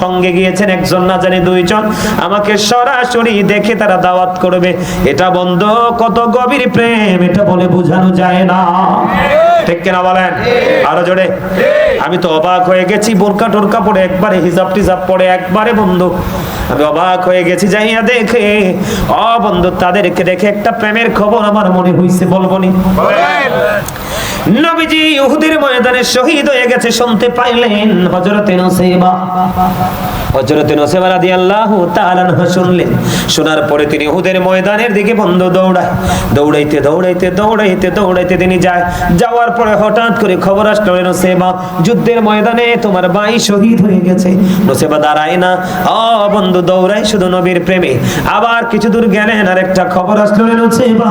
সঙ্গে গিয়েছেন একজন না জানি দুইজন, আমাকে সরাসরি দেখে তারা দাওয়াত করবে। এটা বন্ধু কত গভীর প্রেম, এটা বলে বোঝানো যায় না। ঠিক কিনা বলেন? আরো জোরে। আমি তো অবাক হয়ে গেছি, বোরকা টোরকা পরে একবারে, হিজাব টিজাব পরে একবারে বন্ধু আমি অবাক হয়ে গেছি। যাইয়া দেখে বন্ধু তাদেরকে দেখে একটা প্রেমের খবর আমার মনে হইছে, বলবো নি? নবীজি উহুদের ময়দানে শহীদ হয়ে গেছে শুনতে পাইলেন। হযরতে নূসাইবা রাদিয়াল্লাহু তাআলা আনহু শুনলেন। শোনার পরে তিনি উহুদের ময়দানের দিকে বন্ধু দৌড়াইতে তিনি যায়। যাওয়ার পরে হঠাৎ করে খবর আসলো, নূসাইবা যুদ্ধের ময়দানে তোমার ভাই শহীদ হয়ে গেছে। নূসাইবা দাঁড়ায় না, বন্ধু দৌড়ায় শুধু নবীর প্রেমে। আবার কিছু দূর গেলেন, আর একটা খবর আসলো, নূসাইবা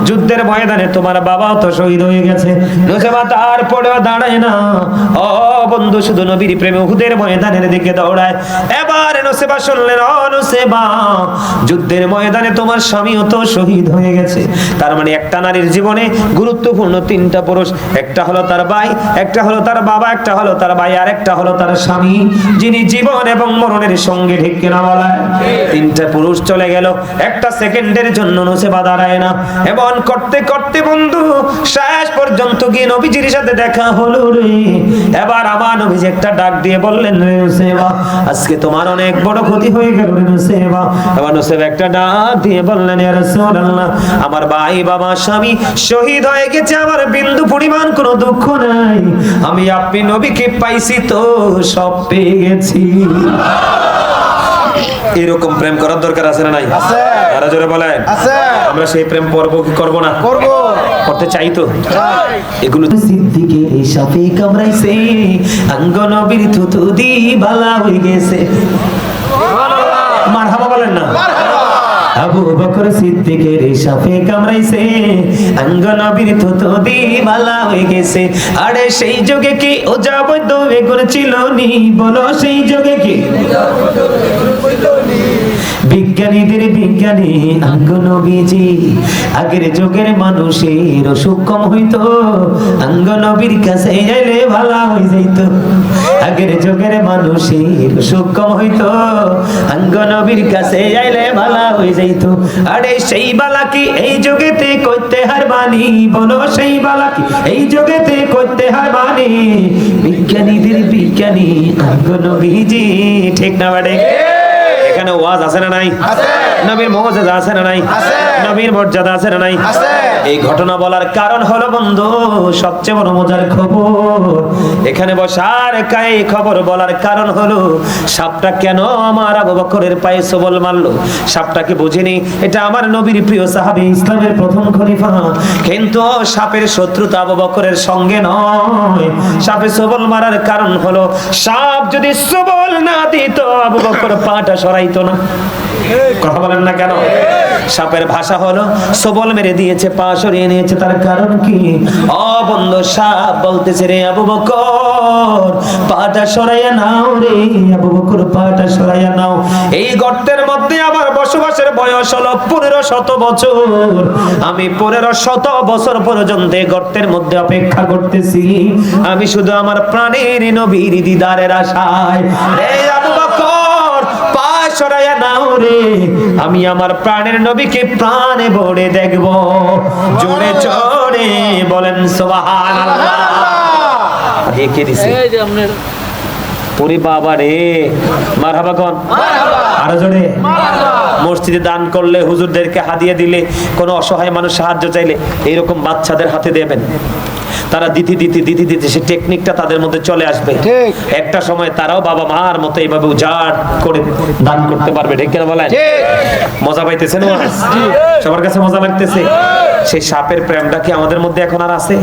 যুদ্ধের ময়দানে তোমার বাবাও তো শহীদ হয়ে গেছে। নূসাইবা তারপরেও দাঁড়ায় না, বন্ধু শুধু নবীর প্রেমে উহুদের ময়দানের দিকে দৌড়ায়। এবার নূসাইবা শুনলেন, নূসাইবা যুদ্ধের ময়দানে তোমার স্বামীও তো শহীদ হয়ে গেছে। তার মানে একটা নারীর জীবনে গুরুত্বপূর্ণ তিনটা পুরুষ, একটা হলো তার ভাই, একটা হলো তার বাবা, একটা হলো তার ভাই, আর একটা হলো তার স্বামী, যিনি জীবন এবং মরণের সঙ্গে। ঠিক কিনা বলেন? তিনটা পুরুষ চলে গেল, একটা সেকেন্ডের জন্য নূসাইবা দাঁড়ায় না। এমন করতে করতে বন্ধু শেষ পর্যন্ত গিয়ে নবীজির সাথে দেখা হলো রে। এবার আমার নবীজি একটা ডাক দিয়ে বললেন, নূসাইবা আজকে তোমার অনেক বড় ক্ষতি হয়ে গেল রে নূসাইবা। এবার নূসাইবা একটা ডাক দিয়ে বললেন, ইয়া রাসূলুল্লাহ আমার ভাই বাবা স্বামী শহীদ হয়ে গেছে, আমার বিন্দু পরিমাণ কোনো দুঃখ নাই। আমি আপনি নবীকে পাইছি তো সব পেয়ে গেছি। এরকম প্রেম করার দরকার আছে না নাই? আছে। আরো জোরে বলেন। আছে। আমরা সেই প্রেম করব কি করব না? করব। করতে চাই তো। চাই। এগুলো সিদ্দিকের সাফে কামড়াইছে, আঙ্গ নবীর থুতু দি বালা হয়ে গেছে। সুবহানাল্লাহ। মারহাবা বলেন না? মারহাবা। আবু বকর সিদ্দিকের সাফে কামড়াইছে, আঙ্গ নবীর থুতু দি বালা হয়ে গেছে। আরে সেই যুগে কি ওজা বৈদ্য বেগুন ছিল নি? বলো সেই যুগে কি বিজ্ঞানীদের বিজ্ঞানী আঙ্গ নবীজি। আগের যুগের মানুষের অসুখ কম হইতো, আঙ্গ নবীর কাছে এলে ভালো হয়ে যাইতো। আগের যুগের মানুষের অসুখ কম হইতো, আঙ্গ নবীর কাছে এলে ভালো হয়ে যাইতো। আরে সেই বালা কি এই যুগেতে করতে হারবানি? বলো সেই বালা কি এই যুগেতে করতে হারবানি? বিজ্ঞানীদের বিজ্ঞানী আঙ্গ নবীজি। ঠিক না বাড়ে? এখানে ওয়াজ আছে না নাই? আছে। নবীর মুজিজা আছে না নাই? আছে। নবীর মর্যাদা আছে না নাই? আছে। এই ঘটনা বলার কারণ হলো বন্ধু সবচেয়ে বড় মজার খবর এখানে বসার কাই খবর বলার কারণ হলো সাপটা কেন আমার আবু বকরের পায়ে সবল মারলো। সাপটাকে বুঝিনি, এটা আমার নবীর প্রিয় সাহাবী, ইসলামের প্রথম খলিফা, কিন্তু সাপের শত্রুতা আবু বকরের সঙ্গে নয়। সাপে সবল মারার কারণ হলো সাপ যদি সবল না দিত আবু বকর পাটা সরাইতো না। কথা বলেন না কেন? সাপের ভাষা হলো সবল মেরে দিয়েছে, পা সরিয়ে নিয়েছে। তার কারণ কি? বন্ধু সাপ বলতেছে, রে আবু বকর পাটা সরাইয়া নাও, রে আবু বকর পাটা সরাইয়া নাও। এই গর্তের মধ্যে আমার বসবাসের বয়স হলো 1500 বছর। আমি 1500 বছর পর্যন্ত গর্তের মধ্যে অপেক্ষা করতেছি, আমি শুধু আমার প্রাণের নবীর দিদারের আশায়। রে আবু বকর পা সরাইয়া নাও রে, আমি আমার প্রাণের নবীকে প্রাণে ভরে দেখব। জোরে জোরে বলেন সুবহানাল্লাহ। কে দিছে? এই যে আপনার পুরি বাবা রে, মারহাবা কোন? মারহাবা। আরো জোরে মারহাবা। মসজিদে দান করলে, হুজুরদেরকে হাদিয়া দিলে, কোনো অসহায় মানুষ সাহায্য চাইলে এইরকম বাচ্চাদের হাতে দেবেন। তারা দিতে সে টেকনিকটা তাদের মধ্যে চলে আসবে। একটা সময় তারাও বাবা মার মতো এইভাবে উজাড় করে দান করতে পারবে। ঠিক কিনা বলেন? মজা পাইতেছেন? সবার কাছে মজা লাগতেছে? সেই সাপের প্রেমটা কি আমাদের মধ্যে এখন আর আছে?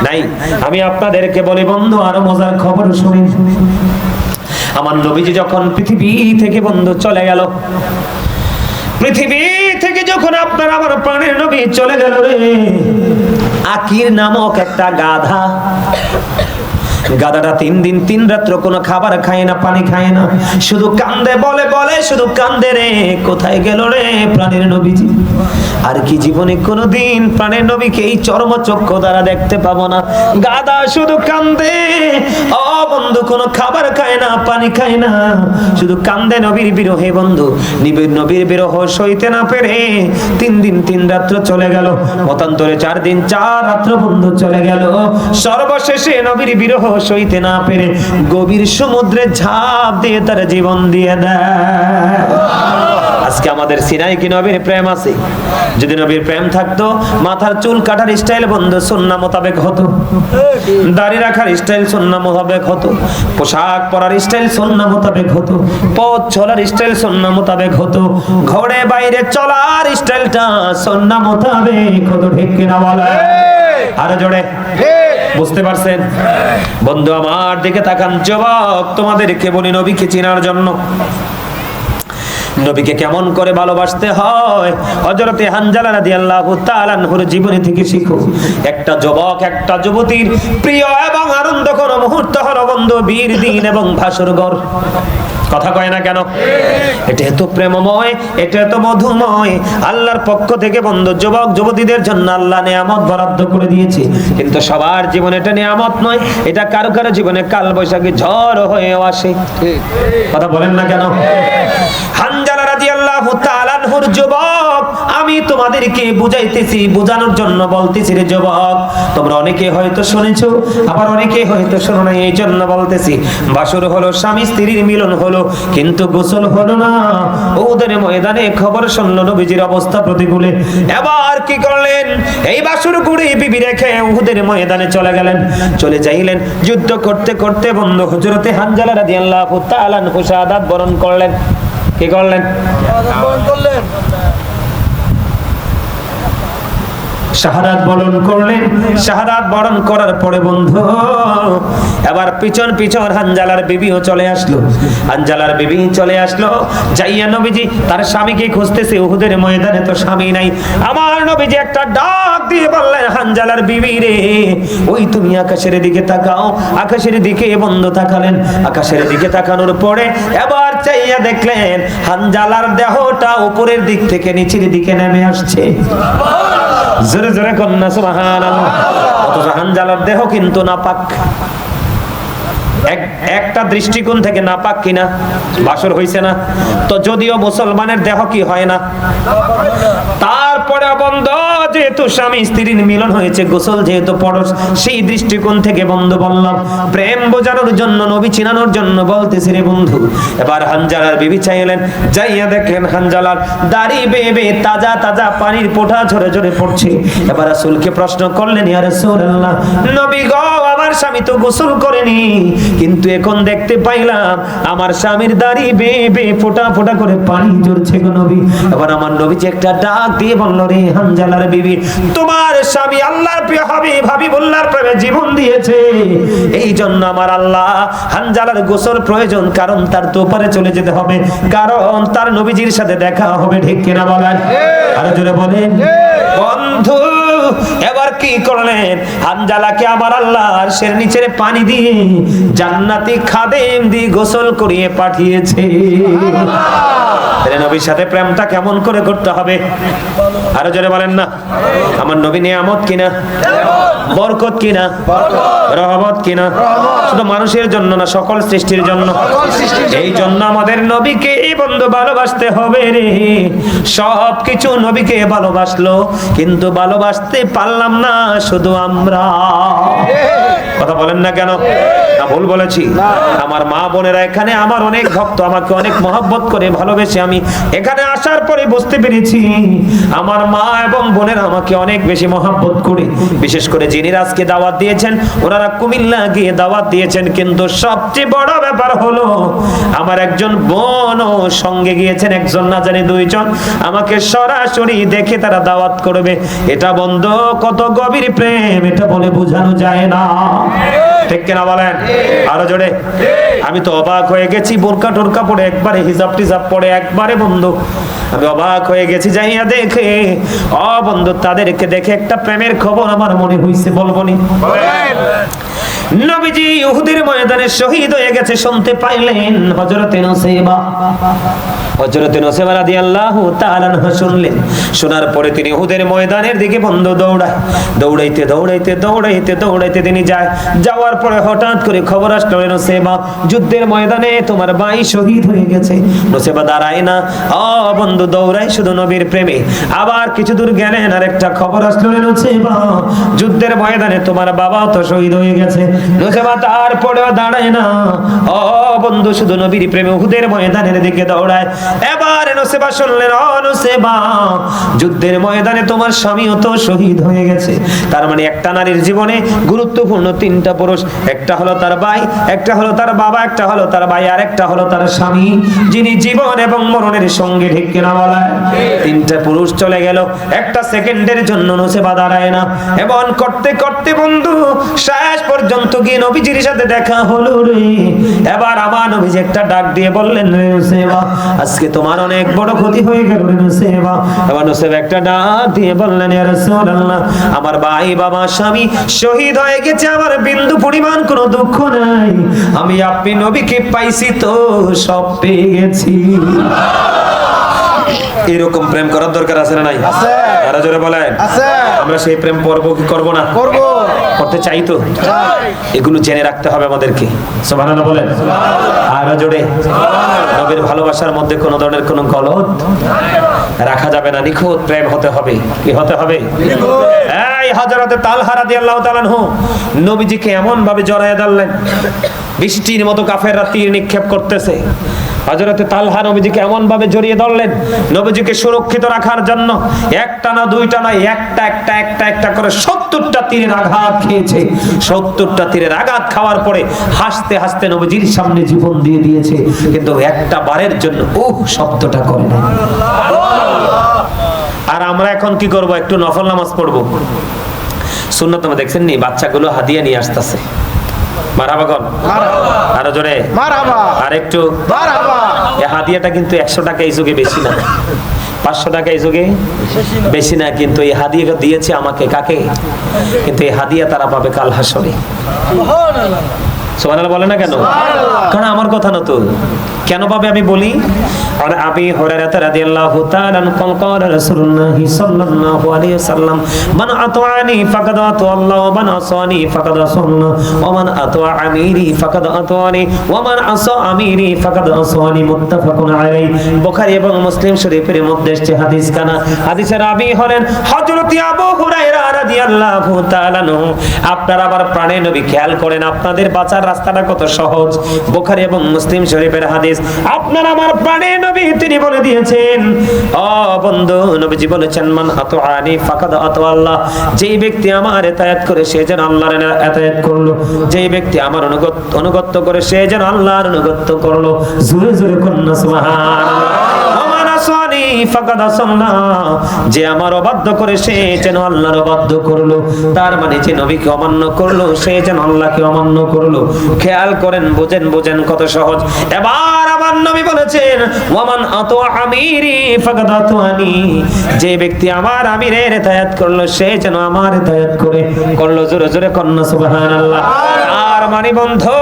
নাই। আমি আপনাদেরকে বলি বন্ধু, আরো মজার খবর শুনুন। আমার নবীজি যখন পৃথিবী থেকে বন্ধু চলে গেল, পৃথিবী থেকে যখন আপনার আমার প্রাণের নবী চলে গেল রে, আকির নামক একটা গাধা, গাধাটা 3 দিন 3 রাত্র কোনো খাবার খায় না, পানি খায় না, শুধু কান্দে, বলে শুধু কান্দে রে। কোথায় গেল রে প্রাণের নবীজি? আর কি জীবনে কোনোদিন প্রাণের নবীকে এই চর্মচক্ষু দ্বারা দেখতে পাবো না। গাদা শুধু কান্দে, ও বন্ধু, কোনো খাবার খায় না, পানি খায় না, শুধু কান্দে নবীর বিরহে। বন্ধু, নবীর বিরহ সইতে না পেরে 3 দিন 3 রাত্র চলে গেল, মতান্তরে 4 দিন 4 রাত্র বন্ধু চলে গেল। সর্বশেষে নবীর বিরহ সইতে না পেরে গভীর সমুদ্রে ঝাঁপ দিয়ে তার জীবন দিয়ে দেয়। আজকে আমাদের সিনাই কি নবীর প্রেম আছে? যদি নবীর প্রেম থাকতো, মাথার চুল কাটার স্টাইল বন্ধু সুন্নাহ মোতাবেক হতো, দাড়ি রাখার স্টাইল সুন্নাহ মোতাবেক হতো, পোশাক পরার স্টাইল সুন্নাহ মোতাবেক হতো, পথ চলার স্টাইল সুন্নাহ মোতাবেক হতো, ঘরে বাইরে চলার স্টাইলটা সুন্নাহ মোতাবেক হতো। ঠিক কিনা বলে? আরে জোরে বুঝতে পারছেন? বন্ধু আমার দিকে তাকান, যুবক, তোমাদেরকে বলি নবীকে চেনার জন্য নবীকে কেমন করে ভালোবাসতে হয় হযরতে হানজালা রাদিয়াল্লাহু তাআলা আনহুর জীবনী থেকে শিখো। একটা যুবক একটা যুবতীর প্রিয় এবং আনন্দকর মুহূর্ত হলো বন্ধু বীর দিন এবং ভাসর ঘর। কথা কয় না কেন? এটা এত প্রেমময়, এটা এত মধুময়। আল্লাহর পক্ষ থেকে বন্ধু যুবক যুবতীদের জন্য আল্লাহ নিয়ামত বরাদ্দ করে দিয়েছে, কিন্তু সবার জীবনে এটা নিয়ামত নয়। এটা কারো কারো জীবনে কাল বৈশাখী ঝড় হয়েও আসে। কথা বলেন না কেন? হানজালা রাদিয়াল্লাহু তাআলা আনহুর যুবক, আমি তোমাদেরকে বুঝাইতেছি, বোঝানোর জন্য বলতেছি রে যুবক। তোমরা অনেকে হয়তো শুনেছো, আবার অনেকে হয়তো শোনো না, এই জন্য বলতেছি। বাসর হলো, স্বামী স্ত্রীর মিলন হলো, কিন্তু গোসল হলো না। উহুদের ময়দানে খবর শুনলো নবীজির অবস্থা প্রতিকূলে। এবার কি করলেন? এই বাসর গুড়ি বিবি রেখে উহুদের ময়দানে চলে গেলেন। চলে যাইলেন, যুদ্ধ করতে করতে বন্ধু হযরতে হানজালা রাদিয়াল্লাহু তাআলা আনহু শাহাদাত বরণ করলেন। কি করলেন? শাহাদাত বরণ করলেন। শাহাদাত বরণ করার পরে বন্ধু এবার পিছন পিছন হানজালার বিবিও চলে আসলো। হানজালার বিবি চলে আসলো, যাইয়া নবীজি তার স্বামীকে খুঁজতেছে। উহুদের ময়দানে তো স্বামী নাই। আমার নবীজি একটা ডাক দিয়ে বললেন, হানজালার বিবি রে, ওই তুমি আকাশের দিকে তাকাও। আকাশের দিকে বন্ধু তাকালেন। আকাশের দিকে তাকানোর পরে এবার চাইয়া দেখলেন হানজালার দেহটা উপরের দিক থেকে নিচের দিকে নেমে আসছে। জোরে জোরে কন্যা সুবহানাল্লাহ। অথচ হানজালার দেহ কিন্তু নাপাক। একটা দৃষ্টিকোণ থেকে নাপাক কিনা? বাসর হইছে না তো, যদিও মুসলমানের দেহ কি হয় না। তারপরে বন্ধ যেহেতু স্বামী স্ত্রীর মিলন হয়েছে, গোসল যেহেতু পরশ, সেই দৃষ্টিকোণ থেকে বন্ধু বললাম, প্রেম বোঝানোর জন্য, নবী চিনানোর জন্য বলতেছি রে বন্ধু। এবার হানজালার বিবি চাইলেন, যাইয়া দেখলেন হানজালার দাড়ি বেয়ে বেয়ে তাজা তাজা পানির ফোঁটা ঝরে ঝরে পড়ছে। এবার রাসূলকে প্রশ্ন করলেন, ইয়া রাসূলুল্লাহ, নবী গো, আমার স্বামী তো গোসল করেনি, কিন্তু এখন দেখতে পাইলাম আমার স্বামীর দাড়ি বেয়ে বেয়ে ফোঁটা ফোঁটা করে পানি ঝরছে গো নবী। এবার আমার নবীজি একটা ডাক দিয়ে বলল, রে হানজালার বিবি, তোমার স্বামী আল্লাহর প্রিয় হাবিবুল্লাহর প্রেমে জীবন দিয়েছে, এই জন্য আমার আল্লাহ হানজালার গোসল প্রয়োজন, কারণ তার তো পারে চলে যেতে হবে, কারণ তার নবীজির সাথে দেখা হবে। ঠিক কিনা বলেন? আরো জোরে বলেন। বন্ধু এবার কি করলেন? হানজালাকে আমার আল্লাহ আরশের নিচে পানি দিয়ে জান্নাতি খাদেম দিয়ে গোসল করিয়ে পাঠিয়েছে। নবীর সাথে প্রেমটা কেমন করে করতে হবে? আরো জোরে বলেন না। আমার নবী নিয়ামত কিনা? বরকত কিনা? রহমত কিনা? শুধু মানুষের জন্য না, সকল সৃষ্টির জন্য। এই জন্য আমাদের নবীকে বন্ধু ভালোবাসতে হবে রে। সবকিছু নবীকে ভালোবাসলো, কিন্তু ভালোবাসতে পারলাম না শুধু আমরা। কথা বলেন না কেন? না ভুল বলেছি? আমার মা বোনেরা এখানে আমার অনেক ভক্ত, আমাকে অনেক মহব্বত করে ভালোবেসে আমি এখানে আসার পরে বুঝতে পেরেছি আমার মা এবং বোনেরা আমাকে অনেক বেশি মহব্বত করে। বিশেষ করে যিনি আজকে দাওয়াত দিয়েছেন, ওনারা কুমিল্লা গিয়ে দাওয়াত দিয়েছেন, কিন্তু সবচেয়ে বড় ব্যাপার হলো আমার একজন বোনও সঙ্গে গিয়েছেন, একজন না জানি 2 জন। আমাকে সরাসরি দেখে তারা দাওয়াত করবে। এটা বন্ধু কত গভীর প্রেম, এটা বলে বোঝানো যায় না। ঠিক কিনা বলেন? আরো জোরে। আমি তো অবাক হয়ে গেছি, বোরকা টোরকা পরে একবারে, হিজাব টিজাব পরে একবারে বন্ধু আমি অবাক হয়ে গেছি যাইয়া দেখে। বন্ধু তাদেরকে দেখে একটা প্রেমের খবর আমার মনে হইছে, বলবো নি? নবীজি উহুদের ময়দানে শহীদ হয়ে গেছে শুনতে পাইলেন হযরতে নুসাইবা। হযরত নূসাইবা রাদিয়াল্লাহু তাআলা আনহা শুনলেন। শোনার পরে তিনি উহুদের ময়দানের দিকে বন্ধু দৌড়াইতে তিনি যায়। যাওয়ার পরে হঠাৎ করে খবর আসলো নূসাইবা যুদ্ধের ময়দানে তোমার ভাই শহীদ হয়ে গেছে। নূসাইবা দাঁড়ায় না, বন্ধু দৌড়ায় শুধু নবীর প্রেমে। আবার কিছু দূর গেলেন, আরেকটা খবর আসলো নূসাইবা যুদ্ধের ময়দানে তোমার বাবাও তো শহীদ হয়ে গেছে। নূসাইবা তারপরেও দাঁড়ায় না, বন্ধু শুধু নবীর প্রেমে উহুদের ময়দানের দিকে দৌড়ায়। এবার নূসাইবা শুনলেন, নূসাইবা যুদ্ধের ময়দানে তোমার স্বামীও তো শহীদ হয়ে গেছে। তার মানে একটা নারীর জীবনে গুরুত্বপূর্ণ তিনটা পুরুষ, একটা হলো তার ভাই, একটা হলো তার বাবা, একটা হলো তার ভাই, আর একটা হলো তার স্বামী, যিনি জীবন এবং মরণের সঙ্গে ঠিক কিনা বলা। তিনটা পুরুষ চলে গেল, একটা সেকেন্ডের জন্য নূসাইবা দাঁড়ায় না। এমন করতে করতে বন্ধু শেষ পর্যন্ত গিয়ে নবীজির সাথে দেখা হলো রে। এবার আমার নবীজি একটা ডাক দিয়ে বললেন, নূসাইবা আজকে তোমার অনেক বড় ক্ষতি হয়ে গেল নূসাইবা। এবার নূসাইবা একটা ডাক দিয়ে বললেন, ইয়া রাসূলুল্লাহ আমার ভাই বাবা স্বামী শহীদ হয়ে গেছে, আমার বিন্দু পরিমাণ কোনো দুঃখ নাই। আমি আপনি নবীকে পাইছি তো সব পেয়ে গেছি। এরকম প্রেম করার দরকার আছে না নাই? আছে। আরো জোরে বলেন আছে। আমরা সেই প্রেম করব কি করব না? করব। করতে চাই তো। এগুলো জেনে রাখতে হবে আমাদেরকে। সুবহানাল্লাহ বলেন। আরো জোরে। নবীর ভালোবাসার মধ্যে কোনো ধরনের কোনো গলত রাখা যাবে না। নিখুঁত প্রেম হতে হবে। কি হতে হবে? এই হযরত তালহা রাদিয়াল্লাহু তাআলা আনহু নবীজিকে এমন ভাবে জড়ায় ধরলেন, বৃষ্টির মতো কাফেররা তীর নিক্ষেপ করতেছে। হযরত তালহা নবীজিকে এমন ভাবে জড়িয়ে ধরলেন, নবীজিকে সুরক্ষিত রাখার জন্য একটা না দুইটা না একটা করে 70টা তীরের আঘাত খেয়েছে। 70টা তীরের আঘাত খাওয়ার পরে হাসতে হাসতে নবীজির সামনে জীবন দিয়ে দিয়েছে, কিন্তু একটা বারের জন্য শব্দটা করে না। আর আমরা এখন কি করব? একটু নফল নামাজ পড়বো। সুন্নাত নামাজ দেখছেন নি, বাচ্চাগুলো হাদিয়া নিয়ে আসতেছে। মারহাবা কোন? আরো জোরে মারহাবা। আর একটু মারহাবা। এই হাদিয়াটা কিন্তু 100 টাকা এই যুগে বেশি না, 500 টাকা এই যুগে বেশি না, কিন্তু এই হাদিয়াটা দিয়েছে আমাকে, কাকে? কিন্তু এই হাদিয়া তারা পাবে কাল হাসরে। সুবহানাল্লাহ। সুবহানাল্লাহ বলে না কেন? কারণ আমার কথা না তো। কেন পাবে আমি বলি। আর আবি হুরায়রা রাদিয়াল্লাহু তাআলা আনহু قال রাসূলুল্লাহ সাল্লাল্লাহু আলাইহি ওয়াসাল্লাম মান আতাআনি ফাকাদ আতাআল্লাহ ওয়া মান আসানি ফাকাদ আসাল্লাহ ওয়া মান আতাআ আমিরি ফাকাদ আতাআনি ওয়া মান আসা আমিরি ফাকাদ আসানি। মুত্তাফাকুন আলাইহি। বুখারী এবং মুসলিম শরীফের মধ্যে এসেছে হাদিস কানা। হাদিসের রাবী হলেন হযরত আবু হুরায়রা রাদিয়াল্লাহু তাআলা আনহু। আপনারা আবার প্রাণে নবী খেয়াল করেন, আপনাদের বাঁচার রাস্তাটা কত সহজ। বুখারী এবং মুসলিম শরীফের হাদিস। আপনার আমার প্রাণের নবী তিনি বলে দিয়েছেন, বন্ধু নবীজি বলেছেন, মান আতাআনি ফাকাদ আতাআল্লাহ। যেই ব্যক্তি আমার ইতাআত করে সে যেন আল্লাহর ইতাআত করলো, যেই ব্যক্তি আমার অনুগত করে সে যেন আল্লাহর অনুগত করলো। জোরে জোরে কন্না সুবহানাল্লাহ। যে আমার অবাধ্য করে সে যেন আল্লাহর অবাধ্য করলো। তার মানে যে নবীকে অমান্য করলো সে যেন আল্লাহকে অমান্য করলো। খেয়াল করেন, বুঝেন কত সহজ। এবার আমার নবী বলেছেন, ওয়ামান আতা আমিরি ফাকাদ আতানি। যে ব্যক্তি আমার আমিরের ইতাআত করলো সে যেন আমার ইতাআত করলো। জোরে জোরে কন্না সুবহানাল্লাহ। আর মানে বন্ধু,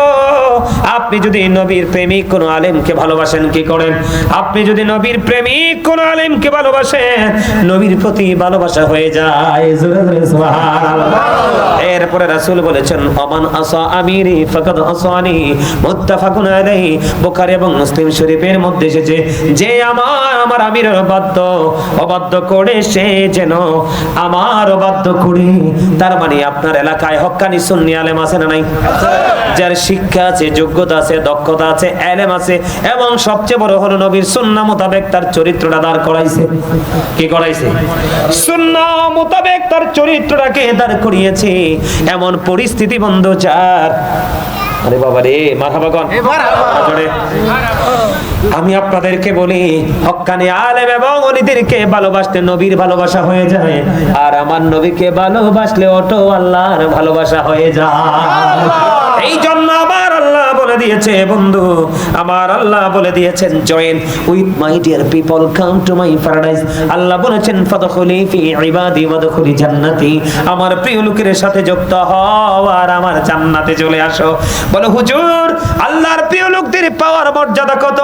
আপনি যদি নবীর প্রেমিক কোন আলেমকে ভালোবাসেন কি করেন? আপনি যদি নবীর প্রেমিক কোন আলেমকে ভালোবাসেন, নবীর প্রতি ভালোবাসা হয়ে যায়। জোরে জোরে সুবহানাল্লাহ। এরপরে রাসূল বলেছেন, আমান আসা আমিরি ফাকাদ আসানি। মুত্তাফাকুন আলাইহি। বুখারী এবং মুসলিম শরীফের মধ্যে এসেছে, যে আমার আমিরের অবাধ্য করে সে যেন আমার অবাধ্য করে। তার মানে আপনার এলাকায় হক্কানি সুন্নি আলেম আছে না নাই? যার শিক্ষা আছে, যোগ্যতা আছে, দক্ষতা আছে, ইলম আছে, এবং সবচেয়ে বড় হলো নবীর সুন্নাহ মোতাবেক তার চরিত্রটা দাঁড় করাইছে। কি করাইছে? সুন্নাহ মোতাবেক তার চরিত্রটাকে দাঁড় করিয়েছে। এমন পরিস্থিতি বন্ধু যার, আরে বাবা রে, মারহাবা কোন? আমি আপনাদেরকে বলি, হক্কানি আলেম এবং ওলিদেরকে ভালোবাসতে নবীর ভালোবাসা হয়ে যায়, আর আমার নবীকে ভালোবাসলে অটো আল্লাহর ভালোবাসা হয়ে যায়। এই জন্য আমার আল্লাহ বলে দিয়েছে বন্ধু, আমার আল্লাহ বলে দিয়েছেন join with my dear people, come to my paradise. আল্লাহ বলেছেন ফাদখুলি ফি ইবাদি ওয়াদখুলি জান্নাতি, আমার প্রিয় লোকের সাথে যুক্ত হও আর আমার জান্নাতে চলে আসো। বলে হুজুর আল্লাহর প্রিয় লোকদের পাওয়ার মর্যাদা কত?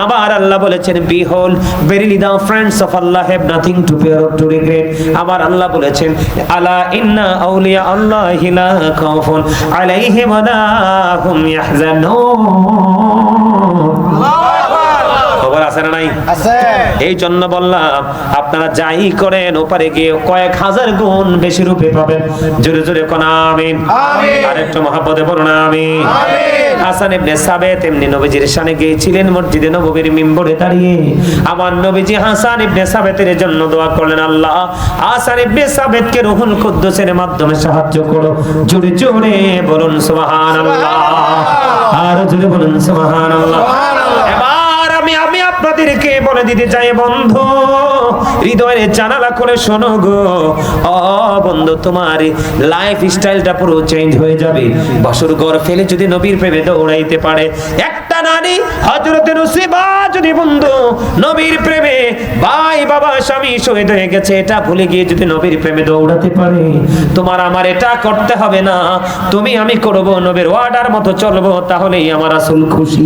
আমার আল্লাহ বলেছেন behold verily the friends of Allah have nothing to fear or two regret. আমার আল্লাহ বলেছেন আলা ইন্না আউলিয়া আল্লাহি লা খাউফুন আলাইহিম ওয়া লা হুম ইয়াহজানুন। খবর আছে না নাই? আছে। এই জন্য বললাম আপনারা যাই করেন ওপারে গিয়ে কয়েক হাজার গুণ বেশি রূপে পাবেন। জোরে জোরে কোন আমিন। আমিন। আরেকটু মহব্বতে বলুন আমিন। আমিন। হাসান ইবনে সাবেত এমনি নবীজির শানে গিয়েছিলেন মসজিদে নববীর মিম্বরে দাঁড়িয়ে। আমার নবীজি হাসান ইবনে সাবেতের জন্য দোয়া করলেন, আল্লাহ হাসান ইবনে সাবেতকে রূহুল কুদ্দুসের মাধ্যমে সাহায্য করো। জোরে জোরে বলুন সুবহানাল্লাহ। আর জোরে বলুন সুবহানাল্লাহ। আমি আপনাদেরকে বলে দিতে চাই বন্ধু, হৃদয়ের জানালা করে শোনো গো। ও বন্ধু, তোমার লাইফ স্টাইলটা পুরো চেঞ্জ হয়ে যাবে। বাসর ঘর ফেলে যদি নবীর প্রেমে দৌড়াইতে পারে একটা নারী, হযরতে নসিবা যদি বন্ধু নবীর প্রেমে ভাই বাবা স্বামী শহীদ হয়ে গেছে এটা ভুলে গিয়ে যদি নবীর প্রেমে দৌড়াতে পারে, তোমার আমার এটা করতে হবে না, তুমি আমি করব, নবীর ওয়ার্ডার মতো চলবো, তাহলেই আমার রাসূল খুশি।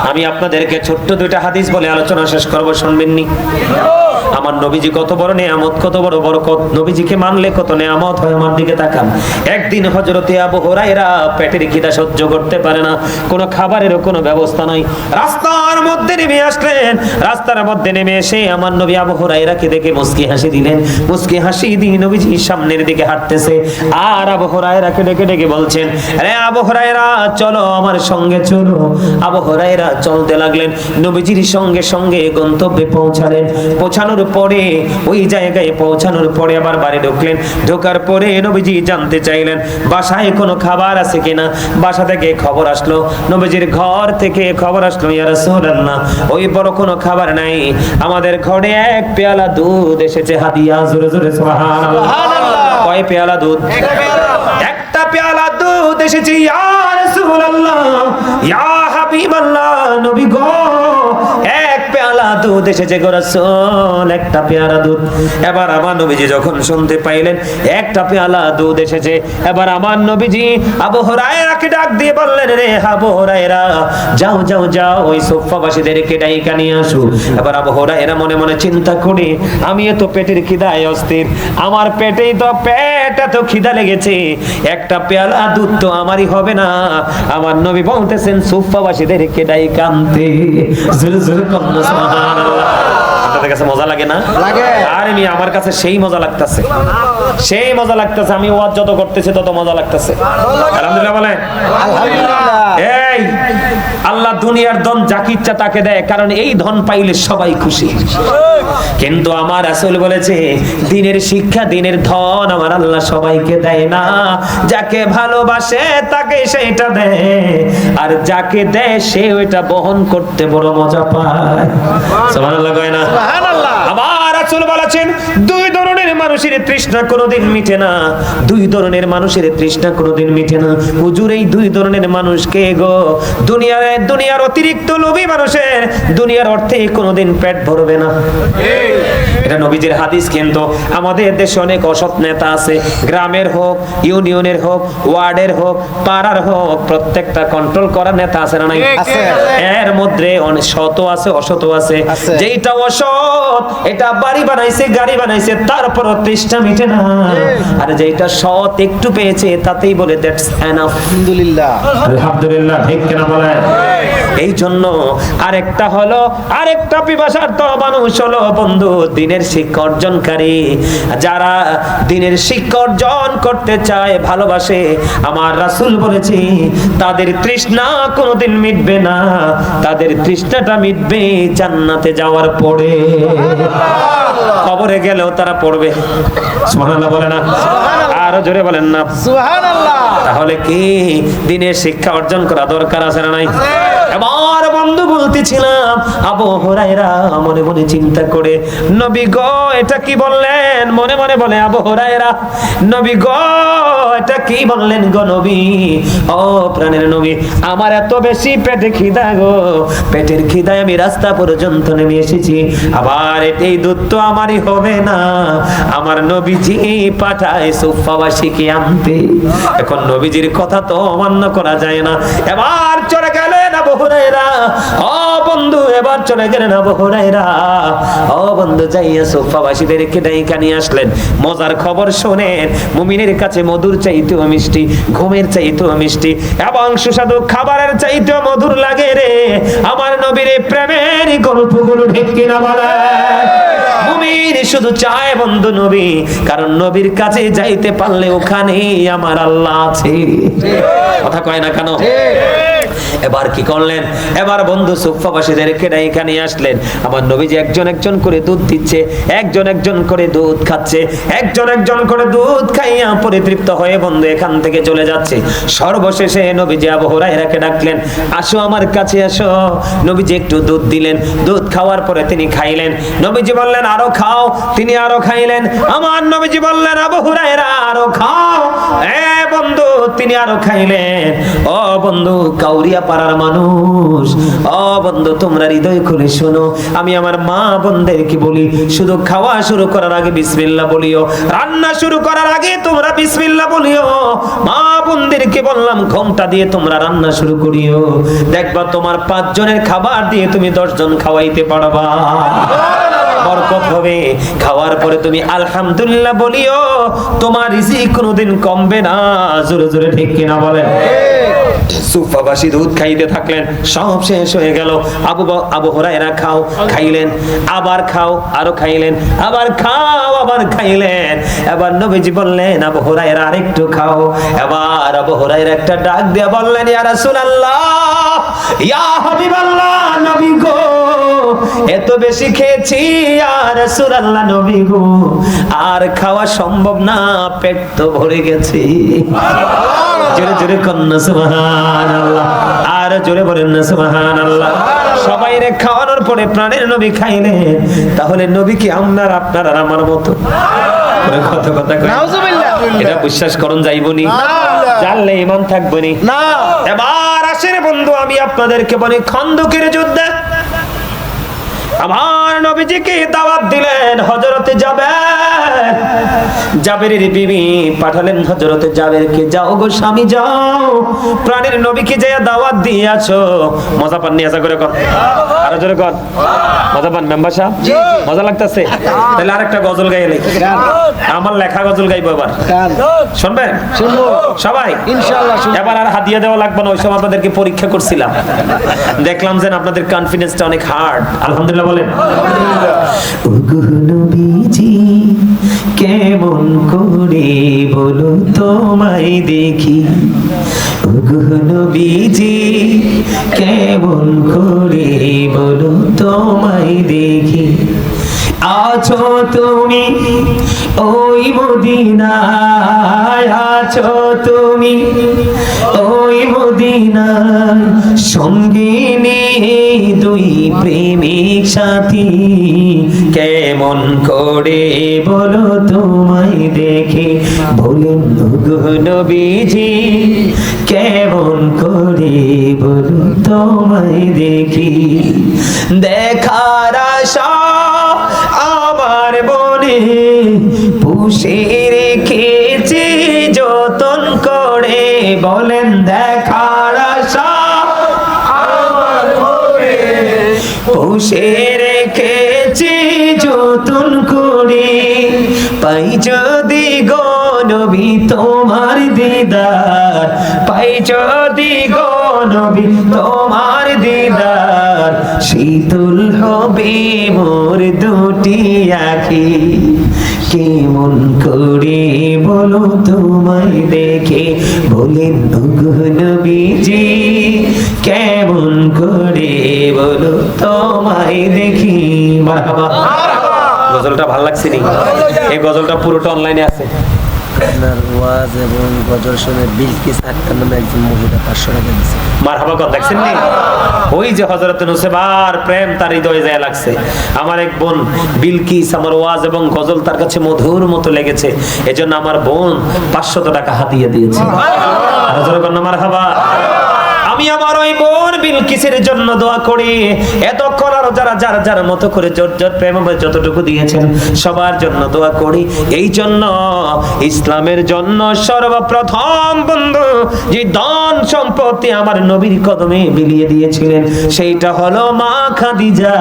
আমি আপনাদেরকে ছোট্ট দুইটা হাদিস বলে আলোচনা শেষ করব, শুনবেননি? আমার নবীজি কত বড় নিয়ামত, কত বড় বরকত, নবীজিকে মানলে কত নিয়ামত হয়। আমার দিকে তাকান। একদিন হযরতে আবু হুরায়রা পেটের খিদা সহ্য করতে পারে না, কোনো খাবারেরও কোনো ব্যবস্থা নাই, রাস্তার মধ্যে নেমে আসলেন। রাস্তার মধ্যে নেমে এসে আমার নবী আবু হুরায়রাকে দেখে মুস্কি হাসি দিলেন। মুস্কি হাসি দিয়ে নবীজি সামনের দিকে হাঁটতেছে আর আবু হুরায়রাকে ডেকে ডেকে বলছেন, আরে আবু হুরায়রা চলো আমার সঙ্গে চলো। আবু হুরায়রা চলতে লাগলেন, নবীজির সঙ্গে সঙ্গে গন্তব্যে পৌঁছালেন। পৌঁছানোর পরে ওই জায়গায় পৌঁছানোর পরে আবার বাড়ি ঢুকলেন। ঢোকার পরে নবীজি জানতে চাইলেন বাসায় কোনো খাবার আছে কিনা। বাসা থেকে খবর আসলো, নবীজির ঘর থেকে খবর আসলো, ইয়া রাসূলুল্লাহ ওই বড় কোনো খাবার নাই, আমাদের ঘরে এক পেয়ালা দুধ এসেছে হাদিয়া। জোরে জোরে সুবহানাল্লাহ। কয় পেয়ালা দুধ? একটা পেয়ালা দুধ এসেছে। ইয়া রাসূলুল্লাহ, ইয়া হাবিবাল্লাহ, নবী গো এক পেয়ালা দুধ এসেছে গো রাসূল, একটা পেয়ালা দুধ। এবার আমার নবীজি যখন শুনতে পাইলেন একটা পেয়ালা দুধ এসেছে, এবার আমার নবীজি আবু হুরায়রাকে ডাক দিয়ে বললেন, রে আবু হুরায়রা যাও যাও যাও ওই সুফফাবাসীদেরকে ডাইকা নিয়ে আসো। এবার আবু হুরায়রা মনে মনে চিন্তা করে, আমি তো পেটের খিদায় অস্থির, আমার পেটেই তো পেট এত খিদা লেগেছে, একটা পেয়ালা দুধ তো আমারই হবে না। আমার নবী বলতেছেন সুফফাবাসীদেরকে ডাইকা আনতে। জোরে জোরে কন্না সুবহানাল্লাহ। আপনাদের কাছে মজা লাগে না? লাগে। আর আমি আমার কাছে সেই মজা লাগতেছে, সেই মজা লাগতেছে। আমি ওয়াজ যত করতেছি তত মজা লাগতেছে। আলহামদুলিল্লাহ বলেন। আলহামদুলিল্লাহ। এই আল্লাহ দুনিয়ার ধন যাকে ইচ্ছা তাকে দেয়, কারণ এই ধন পাইলে সবাই খুশি। কিন্তু আমার রাসূল বলেছে দিনের শিক্ষা, দিনের ধন আমার আল্লাহ সবাইকে দেয় না, যাকে ভালোবাসে তাকে সেটা দেয়, আর যাকে দেয় সে ওইটা বহন করতে বড় মজা পায়। সুবহানাল্লাহ কয় না? সুবহানাল্লাহ। আমার রাসূল বলেছেন দুই ধরনের মানুষের তৃষ্ণা কোনোদিন মিটে না, দুই ধরনের মানুষের তৃষ্ণা কোনোদিন মিটে না। হুজুর এই দুই ধরনের মানুষ কে গো? দুনিয়ার অতিরিক্ত লোভী মানুষের দুনিয়ার অর্থে কোনোদিন পেট ভরবে না। এটা নবীজির হাদিস। কিন্তু আমাদের দেশে অনেক অসৎ নেতা আছে, গ্রামের হোক, ইউনিয়নের হোক, ওয়ার্ডের হোক, পাড়ার হোক, প্রত্যেকটা কন্ট্রোল করার নেতা আছে না নাই? এর মধ্যে অনেক সৎ আছে, অসৎ আছে। যেটা অসৎ এটা বাড়ি বানাইছে, গাড়ি বানাইছে, তারপরও তৃষ্ণা মিটে না। আর যেটা সৎ একটু পেয়েছে তাতেই বলে দ্যাটস এনাফ। আলহামদুলিল্লাহ। আলহামদুলিল্লাহ। ঠিক কিনা বলেন? এই জন্য আরেকটা পিপাসার্থ মানুষ হলো বন্ধু দিনের শিক্ষা অর্জনকারী। যারা দিনের শিক্ষা অর্জন করতে চায়, ভালোবাসে, আমার রাসূল বলেছে তাদের তৃষ্ণা কোনোদিন মিটবে না, তাদের তৃষ্ণাটা মিটবে জান্নাতে যাওয়ার পরে। কবরে গেলেও তারা পড়বে। সুবহানাল্লাহ বলে না? আরো জোরে বলেন না সুবহানাল্লাহ। তাহলে কি দিনের শিক্ষা অর্জন করা দরকার আছে না নাই? এবার বন্ধু বলতেছি শুনছিলাম আবু হুরায়রা মনে মনে চিন্তা করে, নবী গো এটা কি বললেন? মনে মনে বলে আবু হুরায়রা, নবী গো এটা কি বললেন গো নবী? ও প্রাণের নবী, আমার এত বেশি পেটে খিদা গো, পেটের খিদায় আমি রাস্তা পর্যন্ত নেমে এসেছি। আবার এই দুধ তো আমারই হবে না, আমার নবীজি পাঠায় সুফাবাসীকে আনতে। এখন নবীজির কথা তো অমান্য করা যায় না। এবার চলে গেলেন আবু হুরায়রা, ও বন্ধু এবার চলে গেলেন আবু হুরায়রা, ও বন্ধু যাইয়া সুফাবাসীদেরকে ডাইকা নিয়ে আসলেন। মজার খবর শোনেন, মুমিনের কাছে মধুর চাইতেও মিষ্টি, ঘুমের চাইতেও মিষ্টি এবং সুস্বাদু খাবারের চাইতেও মধুর লাগে রে আমার নবীর প্রেমের গল্পগুলো, ঠিক কিনা বলেন? মুমিন শুধু চায় বন্ধু নবী, কারণ নবীর কাছে যাইতে পারলে ওখানেই আমার আল্লাহ আছে। কথা কয় না কেন? এবার কি করলেন? এবার বন্ধু সুফাবাসীদেরকে ডাইকা নিয়ে আসলেন। আমার নবীজি একজন একজন করে দুধ দিচ্ছে, একজন একজন করে দুধ খাচ্ছে, একজন একজন করে দুধ খাইয়া পরিতৃপ্ত হয়ে বন্ধু এখান থেকে চলে যাচ্ছে। সর্বশেষে নবীজি আবু হুরায়রাকে ডাকলেন, আসো আমার কাছে আসো। নবীজি একটু দুধ দিলেন, দুধ খাওয়ার পরে তিনি খাইলেন। নবীজি বললেন আরো খাও, তিনি আরো খাইলেন। আমার নবীজি বললেন আবু হুরায়রা আরো খাও, বন্ধু তিনি আরো খাইলেন। ও বন্ধু কাউরিয়া পাড়ার মানুষ, ও বন্ধু তোমরা হৃদয় খুলে শোনো, আমি আমার মা বোনদেরকে বলি, শুধু খাওয়া শুরু করার আগে বিসমিল্লাহ বলিও, রান্না শুরু করার আগে তোমরা বিসমিল্লাহ বলিও। মা বোনদেরকে বললাম ঘোমটা দিয়ে তোমরা রান্না শুরু করিও, দেখবা তোমার 5 জনের খাবার দিয়ে তুমি 10 জন খাওয়াইতে পারবা, বরকত হবে। খাওয়ার পরে তুমি আলহামদুলিল্লাহ বলিও, তোমার রিজিক কোনোদিন কমবে না। জোরে জোরে ঠিক কিনা বলেন? সুফাবাসী দুধ খাইতে থাকলেন, সব শেষ হয়ে গেল। আবু হুরায়রা খাও, খাইলেন, আবার খাও, আরো খাইলেন, আবার খাও, আবার খাইলেন। এবার নবীজি বললেন আবু হুরায়রা আরেকটু খাও। এবার আবু হুরায়রা একটা ডাক দিয়ে বললেন, ইয়া রাসূলুল্লাহ, ইয়া হাবিবাল্লাহ, নবী গো এত বেশি খেয়েছি ইয়া রাসূলুল্লাহ, নবী গো আর খাওয়া সম্ভব না, পেট তো ভরে গেছে। জোরে জোরে কন্না সুবহানাল্লাহ, আর জোরে বলেন না সুবহানাল্লাহ। সবাই রে খাওয়ানোর পরে প্রাণের নবী খাইলেন। তাহলে নবী কি আপনার আপনার আর আমার মতো? কত কথা কই, নাউজুবিল্লাহ। এটা বিশ্বাস করুন যাইবনি, জানলে ঈমান থাকবনি না। এবার আসেন বন্ধু, আমি আপনাদেরকে বলি খন্দকের যুদ্ধে আমার নবীজিকে দাওয়াত দিলেন হযরতে জাবের। জাবেরের বিবি পাঠালেন হযরতে জাবেরকে, যাও গো স্বামী যাও, প্রাণের নবীকে যে দাওয়াত দিয়ে আছো। মজা পাননি? আশা করে কর, আরো জোরে কর। মজা পান মেম্বার সাহেব? মজা লাগতেছে? তাহলে আরেকটা গজল গাইলে, আমার লেখা গজল গাইবো এবার, শুনবেন? শুনবো সবাই ইনশাআল্লাহ। এবার আর হাদিয়া দেওয়া লাগবে না, ওই সময় আপনাদেরকে পরীক্ষা করছিলাম, দেখলাম যে আপনাদের কনফিডেন্সটা অনেক হার্ড। আলহামদুলিল্লাহ বলেন। ওগো নবীজি কেমন করে বলো তোমায় দেখি, ওগো নবীজি কেমন করে বলো তোমায় দেখি, আছো তুমি ওই মদিনায়, আছো তুমি ওই মদিনায়, সঙ্গিনী দুই প্রেমিক সাথী, কেমন করে বলো তোমায় দেখে। বলুন গো নবীজি কেমন করে বলো তোমায় দেখি, দেখার আশা আমার মনে পুষে রেখেছি যতন করে। বলেন দেখার আশা আমার মনে পুষে রেখেছি যতন করে, পাই যদি গো নবী তোমার দিদার, পাই যদি গো নবী তোমার দিদার, শীতল হবে মোর দুটি আঁখি, কেমন করে বলো তোমায় দেখে। বলেন ওগো নবীজি কেমন করে বলো তোমায় দেখি। মারহাবা। গজলটা ভালো লাগছে নি? এই গজলটা পুরোটা অনলাইনে আছে, আপনার ওয়াজ এবং গজল শুনে বিলকিস আক্তার নামে একজন মহিলা 500 টাকা দিয়েছে। মারহাবা কর, দেখছেন নি? ওই যে হযরত নুসেবার প্রেম তার হৃদয়ে যায় লাগছে। আমার এক বোন বিলকিস আমার ওয়াজ এবং গজল তার কাছে মধুর মতো লেগেছে, এজন্য আমার বোন 500 টাকা হাতিয়ে দিয়েছে। আর জোরে বল না মারহাবা। আমি আমার ওই বোন বিলকিসের জন্য দোয়া করি। এতক্ষণ আরো যারা যার যার মতো করে জোর জোর প্রেম যতটুকু দিয়েছেন সবার জন্য দোয়া করি। এই জন্য ইসলামের জন্য সর্বপ্রথম বন্ধু যে ধন সম্পত্তি আমার নবীর কদমে বিলিয়ে দিয়েছিলেন সেইটা হলো মা খাদিজা।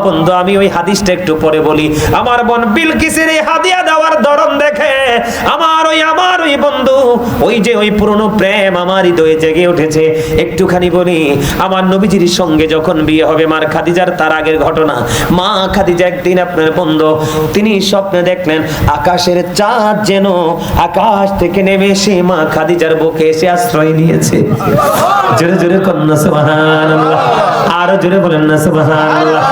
বন্ধু আমি ওই হাদিসটা একটু পরে বলি। আমার বোন বিলকিসের এই হাদিয়া দেওয়ার ধরন দেখে আমার ওই বন্ধু ওই যে ওই পুরনো প্রেম আমার হৃদয়ে জেগে উঠেছে। একটুখানি বলি, আমার নবীজির সঙ্গে যখন বিয়ে হবে মার খাদিজার, তার আগের ঘটনা। মা খাদিজা একদিন আপনার বন্ধু তিনি স্বপ্নে দেখলেন আকাশের চাঁদ যেন আকাশ থেকে নেমে এসে মা খাদিজার বুকে এসে আশ্রয় নিয়েছে। জোরে জোরে কন্যা সুবহানাল্লাহ, আরো জোরে বলেন না সুবহানাল্লাহ।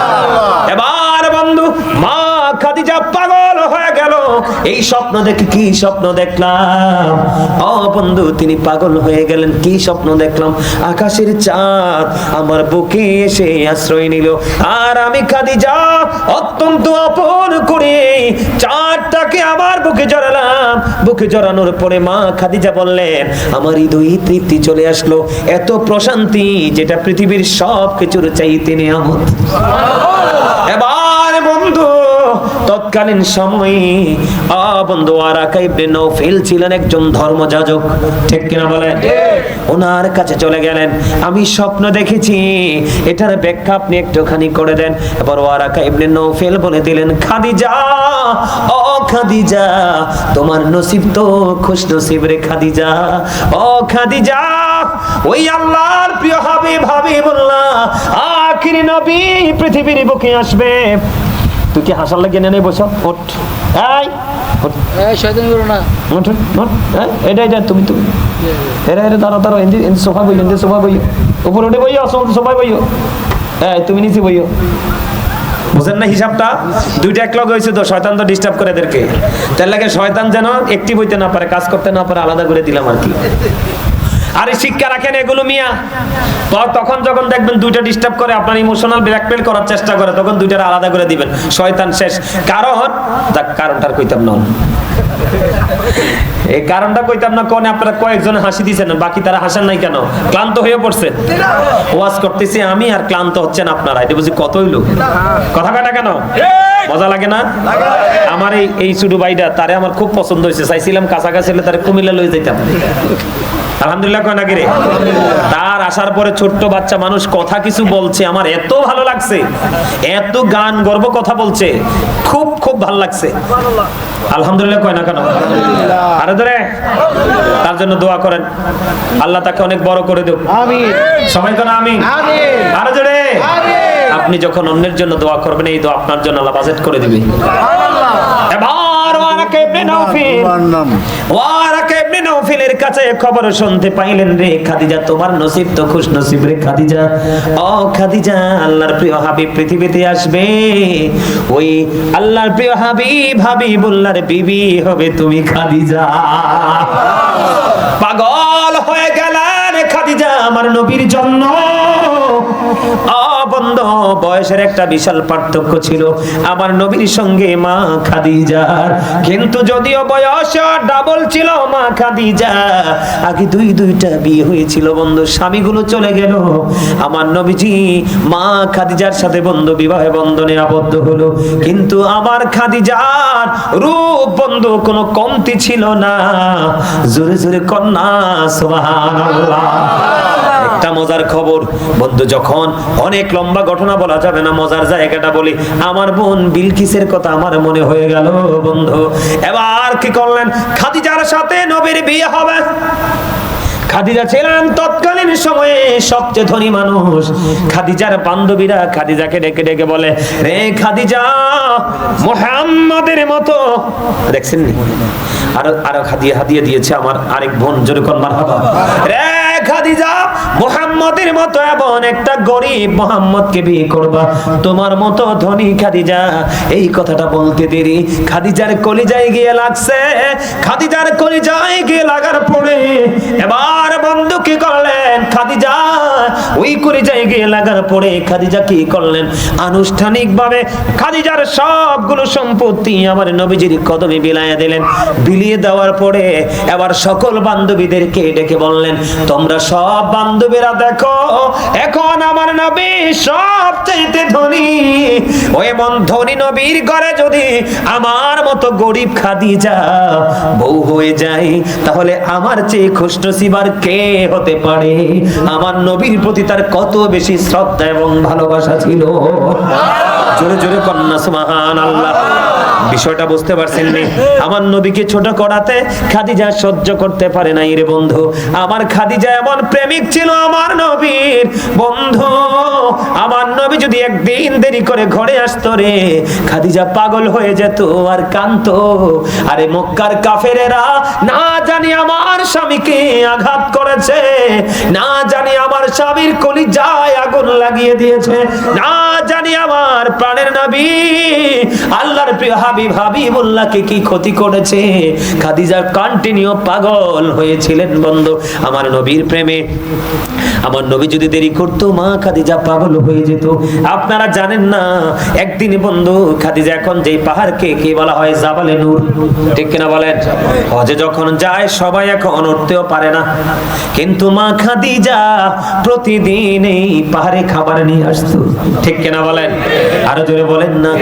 এবার বন্ধু মা খাদিজা পাগল হয়ে গেল। এই স্বপ্ন দেখে কি স্বপ্ন দেখলাম? বন্ধু তিনি পাগল হয়ে গেলেন। কি স্বপ্ন দেখলাম? আকাশের চাঁদ আমার বুকে এসে আশ্রয় নিল, আর আমি খাদিজা অত্যন্ত আপন করে চাঁদটাকে আমার বুকে জড়ালাম। বুকে জড়ানোর পরে মা খাদিজা বললেন আমার হৃদয়ে তৃপ্তি চলে আসলো, এত প্রশান্তি যেটা পৃথিবীর সব কিছুর চাইতে নিয়ামত। এবার বন্ধু তৎকালীন সময়ে বন্ধু ওয়ারাকা ইবনে নওফেল ছিলেন একজন ধর্মযাজক, ঠিক কিনা বলেন? ওনার কাছে চলে গেলেন, আমি স্বপ্ন দেখেছি, এটার ব্যাখ্যা আপনি একটুখানি করে দেন। এবার ওয়ারাকা ইবনে নওফেল বলে দিলেন খাদিজা, ও খাদিজা তোমার নসিব তো খুশ নসিব রে খাদিজা। ও খাদিজা ওই আল্লাহর প্রিয় হাবিবুল্লাহ আখিরি নবী পৃথিবীর বুকে আসবে। তুই কি হাসার লাগিয়ে নেই? বসো, ওঠ, এই শয়তানি করো না, ওঠ ওঠ, এটা তুমি এরা দাঁড়াও, এন্দি সোফা বইও, উপরে উঠে বইও, সোফা বইও, তুমি নিচে বইও। বুঝেন না হিসাবটা? দুইটা এক লগ হয়েছে তো, শয়তান তো ডিস্টার্ব করে এদেরকে। তার লাগে শয়তান যেন একটি বইতে না পারে, কাজ করতে না পারে, আলাদা করে দিলাম আর কি। আরে শিক্ষা রাখেন এগুলো মিয়া। তখন যখন দেখবেন দুইটা ডিস্টার্ব করে, আপনার ইমোশনাল ব্ল্যাকমেল করার চেষ্টা করে, তখন দুইটার আলাদা করে দিবেন, শয়তান শেষ। কারণটার কইতাম না, এই কারণটা কইতাম না। কোন আপনারা কয়েকজন হাসি দিয়েছেন, বাকি তারা হাসেন নাই কেন? ক্লান্ত হয়ে পড়ছে। ওয়াজ করতেছি আমি আর ক্লান্ত হচ্ছেন আপনারা, এটা বুঝি কত হইল? কথা কাটা কেন? মজা লাগে না? আমার এই ছোট ভাইটা তারে আমার খুব পছন্দ হয়েছে, চাইছিলাম কাছাকাছি হলে তারে কুমিল্লা লয়ে যেতাম। আলহামদুলিল্লাহ কয় নাকি রে? তার আসার পরে ছোট্ট বাচ্চা মানুষ কথা কিছু বলছে, আমার এত ভালো লাগছে, এত গান গর্ব কথা বলছে, খুব খুব ভালো লাগছে। আলহামদুলিল্লাহ কয় না কেন? আরে ধরে তার জন্য দোয়া করেন, আল্লাহ তাকে অনেক বড় করে দেব। আমিন। সবাই কোন আমিন। আরে ধরে আপনি যখন অন্যের জন্য দোয়া করবেন, এই দোয়া আপনার জন্য আল্লাহ বাজেট করে দিবে। এবার ওয়ারাকা ইবনে নওফেলের কাছে খবর শুনতে পাইলেন, রে খাদিজা তোমার নসিব তো খুশ নসিব রে খাদিজা। ও খাদিজা আল্লাহর প্রিয় হাবিব পৃথিবীতে আসবে, ওই আল্লাহর প্রিয় হাবিবুল্লাহর বিবি হবে তুমি খাদিজা। পাগল হয়ে গেলেন খাদিজা আমার নবীর জন্য। বন্ধু বয়সের একটা বিশাল পার্থক্য ছিল আমার নবীর সঙ্গে মা খাদিজার, কিন্তু যদিও বয়স ডাবল ছিল মা খাদিজা, আগে দুইটা বিয়ে হয়েছিল বন্ধু, স্বামীগুলো চলে গেল, আমার নবীজি মা খাদিজার সাথে বন্ধু বিবাহে বন্ধনে আবদ্ধ হলো। কিন্তু আমার খাদিজার রূপ বন্ধু কোনো কমতি ছিল না। জোরে জোরে কন্যা সুবহানাল্লাহ। একটা মজার খবর বন্ধু, যখন অনেক লম্বা ঘটনা বলা যাবে না, মজার জায়গাটা বলি। আমার বোন বিলকিসের কথা আমার মনে হয়ে গেল বন্ধু। এবার কি করলেন? খাদিজার সাথে নবীর বিয়ে হবে। খাদিজা ছিলেন তৎকালীন সময়ে সবচেয়ে ধনী মানুষ। খাদিজার বান্ধবীরা খাদিজাকে ডেকে ডেকে বলে, রে খাদিজা মুহাম্মাদের মতো, দেখছেন নি আরো হাদিয়া দিয়েছে আমার আরেক বোন, জোরে কোন মারহাবা। রে খাদিজা খাদিজা মুহাম্মদের মতো এমন একটা গরিব মুহাম্মদকে বিয়ে করবা, তোমার মতো ধনী খাদিজা। এই কথাটা বলতে দেরি খাদিজার কলিজায় গিয়ে লাগছে। খাদিজার কলিজায় গিয়ে লাগার পরে এবার বন্ধু কি করলেন, খাদিজা ওই কলিজায় গিয়ে লাগার পরে খাদিজা কি করলেন, আনুষ্ঠানিকভাবে খাদিজার সবগুলো সম্পত্তি আমার নবীজির কদমে বিলাইয়া দিলেন। বিলিয়ে দেওয়ার পরে এবার সকল বান্ধবীদেরকে ডেকে বললেন, তোমরা সব বান্ধবীরা দেখো, এখন আমার নবী সবচেয়ে ধনী। ওই এমন ধনী নবীর ঘরে যদি আমার মতো গরিব খাদিজা বউ হয়ে যায়, তাহলে আমার চেয়ে খুশনসিব আর কে হতে পারে। আমার নবীর প্রতি তার কত বেশি শ্রদ্ধা এবং ভালোবাসা ছিল। জোরে জোরে কন্যা সুবহানাল্লাহ। বিষয়টা বুঝতে পারছেন নি? আমার নবীকে ছোট করাতে খাদিজা সহ্য করতে পারে নাই রে বন্ধু। আমার খাদিজা এমন প্রেমিক ছিল আমার নবীর বন্ধু। আমার নবী যদি একদিন দেরি করে ঘরে আসতো রে, খাদিজা পাগল হয়ে যেত আর কাঁদতো। আরে মক্কার কাফেরেরা না জানি আমার স্বামীকে আঘাত করেছে, না জানি আমার স্বামীর কলিজায় আগুন লাগিয়ে দিয়েছে, না জানি আমার প্রাণের নবী আল্লাহর প্রিয় হাবিব হাবিবুল্লাহকে কি ক্ষতি করেছে। খাদিজা কন্টিনিউ পাগল হয়েছিলেন বন্ধু আমার নবীর প্রেমে। আমার নবী যদি দেরি করতো, মা খাদিজা পাগল হয়ে যেত। আপনারা জানেন না, একদিন বন্ধু খাদিজা এখন যেই পাহাড়কে কি বলা হয়, জাবালে নূর, ঠিক কিনা বলেন? হজে যখন যায় সবাই এখন উঠতেও পারে না, কিন্তু মা খাদিজা প্রতিদিন এই পাহাড়ে খাবার নিয়ে আসতো, ঠিক কিনা বলেন? আরো জোরে বলেন না।